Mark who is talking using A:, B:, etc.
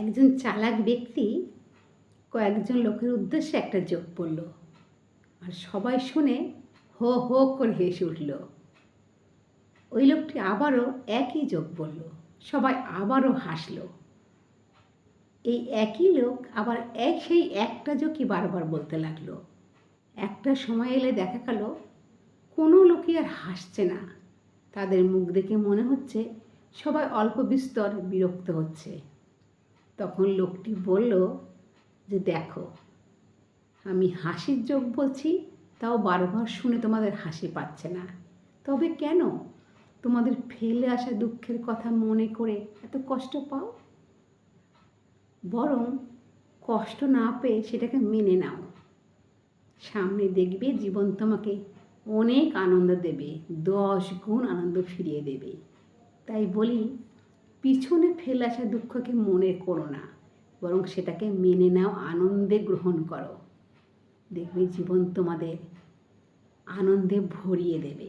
A: একজন চালাক ব্যক্তি কয়েকজন লোকের উদ্দেশ্যে একটা জোক বলল, আর সবাই শুনে হো হো করে হেসে উঠল। ওই লোকটি আবারও একই জোক বলল, সবাই আবারও হাসল। এই একই লোক আবার সেই একটা জোকই বারবার বলতে লাগলো। একটা সময় এলে দেখা গেল কোনো লোকই আর হাসছে না। তাদের মুখ দেখে মনে হচ্ছে সবাই অল্প বিস্তর বিরক্ত হচ্ছে। তখন লোকটি বলল যে, দেখো, আমি হাসির জোক বলছি, তাও বারবার শুনে তোমাদের হাসি পাচ্ছে না। তবে কেন তোমাদের ফেলে আসা দুঃখের কথা মনে করে এত কষ্ট পাও? বরং কষ্ট না পেয়ে সেটাকে মেনে নাও। সামনে দেখবে জীবন তোমাকে অনেক আনন্দ দেবে, 10 গুণ আনন্দ ফিরিয়ে দেবে। তাই বলি, পিছনে ফেলে আসা দুঃখকে মনে করো না, বরং সেটাকে মেনে নাও, আনন্দে গ্রহণ করো। দেখবে জীবন তোমাদের আনন্দে ভরিয়ে দেবে।